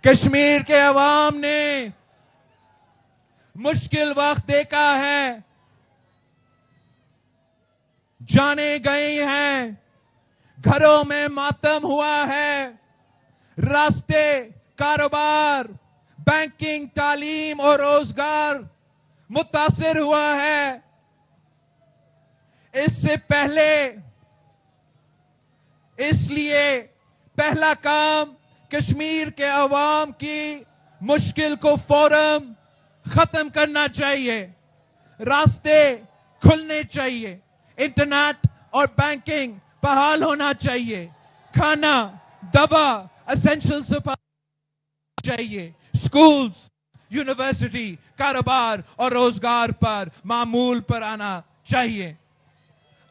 کشمیر کے عوام نے مشکل وقت دیکھا ہے، جانے گئی ہیں، گھروں میں ماتم ہوا ہے، راستے، کاروبار، بینکنگ، تعلیم اور روزگار متاثر ہوا ہے۔ اس سے پہلے، اس لیے پہلا کام کشمیر کے عوام کی مشکل کو فوراً ختم کرنا چاہیے، راستے کھلنے چاہیے، انٹرنیٹ اور بینکنگ بحال ہونا چاہیے، کھانا، دوا، اسینشل سپلائی چاہیے، سکولز، یونیورسٹی، کاروبار اور روزگار پر معمول پر آنا چاہیے۔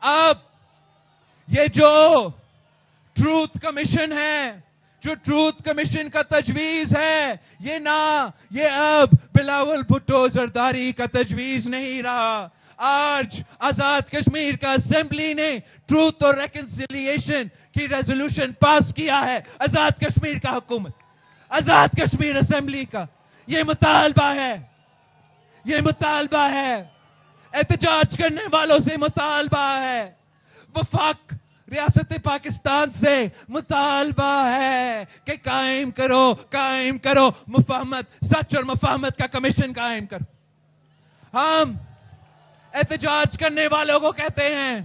اب یہ جو ٹروتھ کمیشن ہے، جو ٹروتھ کمیشن کا تجویز ہے، یہ اب بلاول بھٹو زرداری کا تجویز نہیں رہا۔ آج آزاد کشمیر کا اسمبلی نے ٹروتھ اور ریکنسیلیشن کی ریزولوشن پاس کیا ہے۔ آزاد کشمیر کا حکومت، آزاد کشمیر اسمبلی کا یہ مطالبہ ہے، یہ مطالبہ ہے، احتجاج کرنے والوں سے مطالبہ ہے، وفاق ریاست پاکستان سے مطالبہ ہے کہ قائم کرو مفاہمت، سچ اور مفاہمت کا کمیشن قائم کرو۔ ہم احتجاج کرنے والوں کو کہتے ہیں،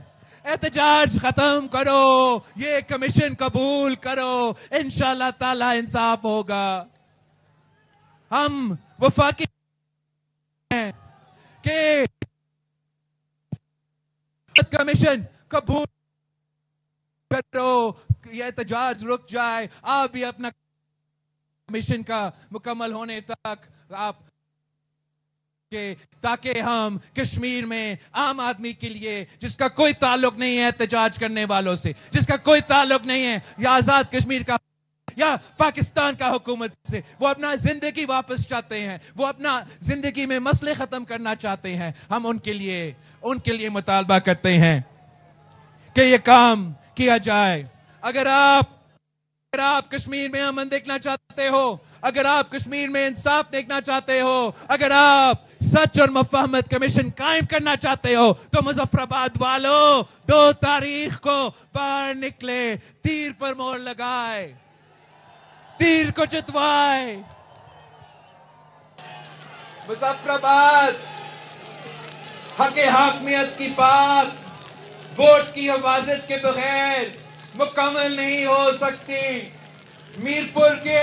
احتجاج ختم کرو، یہ کمیشن قبول کرو، انشاءاللہ تعالی انصاف ہوگا۔ ہم وفاقی ہیں کہ کمیشن قبول کرو، یہ احتجاج رک جائے، آپ بھی اپنا کمیشن کا مکمل ہونے تک آپ تاکہ ہم کشمیر میں عام آدمی کے لیے، جس کا کوئی تعلق نہیں ہے احتجاج کرنے والوں سے، جس کا کوئی تعلق نہیں ہے یا آزاد کشمیر کا یا پاکستان کا حکومت سے، وہ اپنا زندگی واپس چاہتے ہیں، وہ اپنا زندگی میں مسئلے ختم کرنا چاہتے ہیں، ہم ان کے لیے مطالبہ کرتے ہیں کہ یہ کام کیا جائے۔ اگر آپ کشمیر میں امن دیکھنا چاہتے ہو، اگر آپ کشمیر میں انصاف دیکھنا چاہتے ہو، اگر آپ سچ اور مفاہمت کمیشن قائم کرنا چاہتے ہو، تو مظفر آباد والوں 2 تاریخ کو باہر نکلے، تیر پر مہر لگائے، تیر کو جتوائے۔ مظفر آباد حق حاکمیت کی بات ووٹ کی حفاظت کے بغیر مکمل نہیں ہو سکتی۔ میرپور کے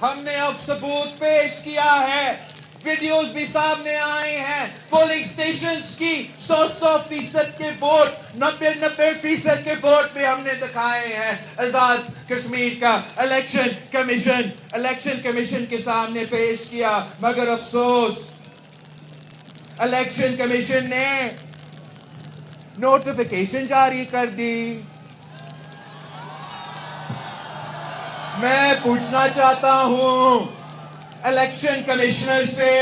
ہم نے اب ثبوت پیش کیا ہے، ویڈیوز بھی سامنے آئے ہیں، پولنگ سٹیشنز کی 100% کے ووٹ، 90% کے ووٹ بھی ہم نے دکھائے ہیں۔ آزاد کشمیر کا الیکشن کمیشن کے سامنے پیش کیا، مگر افسوس الیکشن کمیشن نے نوٹیفیکیشن جاری کر دی۔ میں پوچھنا چاہتا ہوں الیکشن کمشنر سے،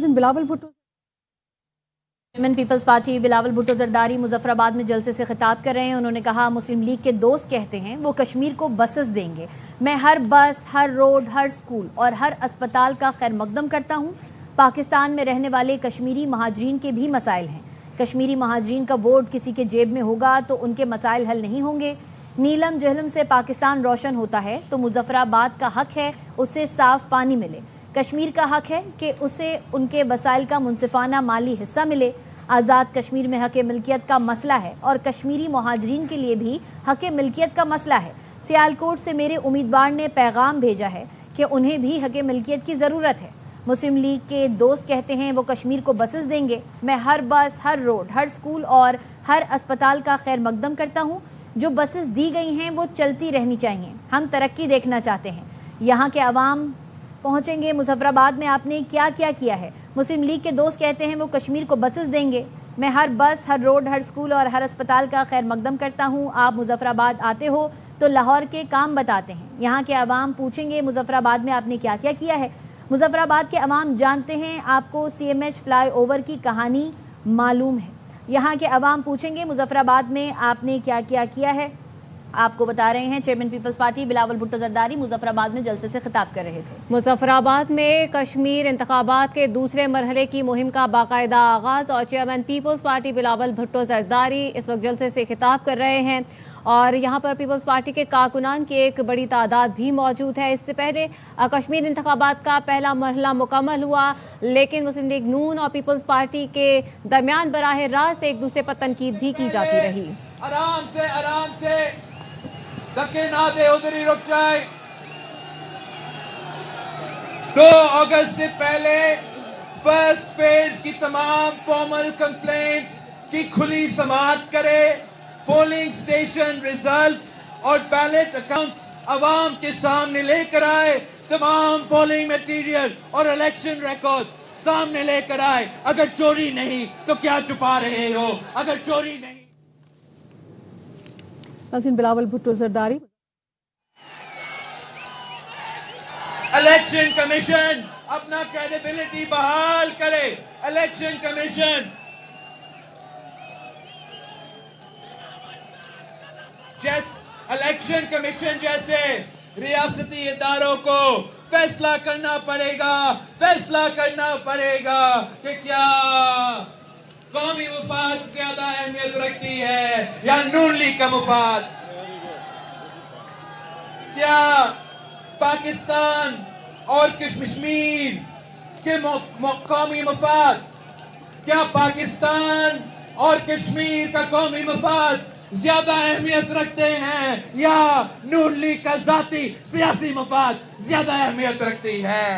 Bilawal Bhutto chairman Peoples party Bilawal Bhutto Zardari Muzaffarabad میں جلسے سے خطاب کر رہے ہیں۔ انہوں نے کہا مسلم لیگ کے دوست کہتے ہیں وہ کشمیر کو بسز دیں گے، میں ہر بس، ہر روڈ، ہر سکول اور ہر اسپتال کا خیر مقدم کرتا ہوں۔ پاکستان میں رہنے والے کشمیری مہاجرین کے بھی مسائل ہیں، کشمیری مہاجرین کا ووٹ کسی کے جیب میں ہوگا تو ان کے مسائل حل نہیں ہوں گے۔ نیلم جہلم سے پاکستان روشن ہوتا ہے تو مظفر آباد کا حق ہے اسے صاف پانی ملے، کشمیر کا حق ہے کہ اسے ان کے وسائل کا منصفانہ مالی حصہ ملے۔ آزاد کشمیر میں حق ملکیت کا مسئلہ ہے اور کشمیری مہاجرین کے لیے بھی حق ملکیت کا مسئلہ ہے۔ سیالکوٹ سے میرے امیدوار نے پیغام بھیجا ہے کہ انہیں بھی حق ملکیت کی ضرورت ہے۔ مسلم لیگ کے دوست کہتے ہیں وہ کشمیر کو بسز دیں گے، میں ہر بس، ہر روڈ، ہر سکول اور ہر اسپتال کا خیر مقدم کرتا ہوں۔ جو بسز دی گئی ہیں وہ چلتی رہنی چاہیے، ہم ترقی دیکھنا چاہتے ہیں۔ یہاں کے عوام پہنچیں گے مظفر آباد میں آپ نے کیا کیا ہے۔ مسلم لیگ کے دوست کہتے ہیں وہ کشمیر کو بسز دیں گے، میں ہر بس، ہر روڈ، ہر سکول اور ہر اسپتال کا خیر مقدم کرتا ہوں۔ آپ مظفر آباد آتے ہو تو لاہور کے کام بتاتے ہیں۔ یہاں کے عوام پوچھیں گے مظفر آباد میں آپ نے کیا ہے۔ مظفر آباد کے عوام جانتے ہیں آپ کو C M H flyover کی کہانی معلوم ہے۔ یہاں کے عوام پوچھیں گے مظفر آباد میں آپ نے کیا ہے۔ آپ کو بتا رہے ہیں chairman Peoples party Bilawal Bhutto Zardari Muzaffarabad میں جلسے سے خطاب کر رہے تھے. مظفر آباد میں کشمیر انتخابات کے دوسرے مرحلے کی مہم کا باقاعدہ آغاز اور chairman Peoples party Bilawal Bhutto Zardari اس وقت جلسے سے خطاب کر رہے ہیں اور یہاں پر پیپلز پارٹی کے کارکنان کی ایک بڑی تعداد بھی موجود ہے. اس سے پہلے کشمیر انتخابات کا پہلا مرحلہ مکمل ہوا لیکن مسلم لیگ نون اور پیپلز پارٹی کے درمیان براہ راست ایک دوسرے پر تنقید بھی کی جاتی رہی. آرام سے دھکے نہ دے, ادھر ہی رک جائے. 2 اگست سے پہلے فرسٹ فیز کی تمام فارمل کمپلینٹس کی کھلی سماعت کرے. پولنگ سٹیشن ریزلٹس اور بیلٹ اکاؤنٹس عوام کے سامنے لے کر آئے. تمام پولنگ میٹیریل اور الیکشن ریکارڈز سامنے لے کر آئے. اگر چوری نہیں تو کیا چھپا رہے ہو؟ اگر چوری نہیں. بلاول بھٹو زرداری. الیکشن کمیشن اپنا کریڈیبلٹی بحال کرے. الیکشن کمیشن جیسے ریاستی اداروں کو فیصلہ کرنا پڑے گا کہ کیا قومی مفاد زیادہ اہمیت رکھتی ہے یا نون لیگ کا مفاد. کیا پاکستان اور کشمیر کے قومی مفاد, کیا پاکستان اور کشمیر کا قومی مفاد زیادہ اہمیت رکھتے ہیں یا نون لیگ کا ذاتی سیاسی مفاد زیادہ اہمیت رکھتی ہے؟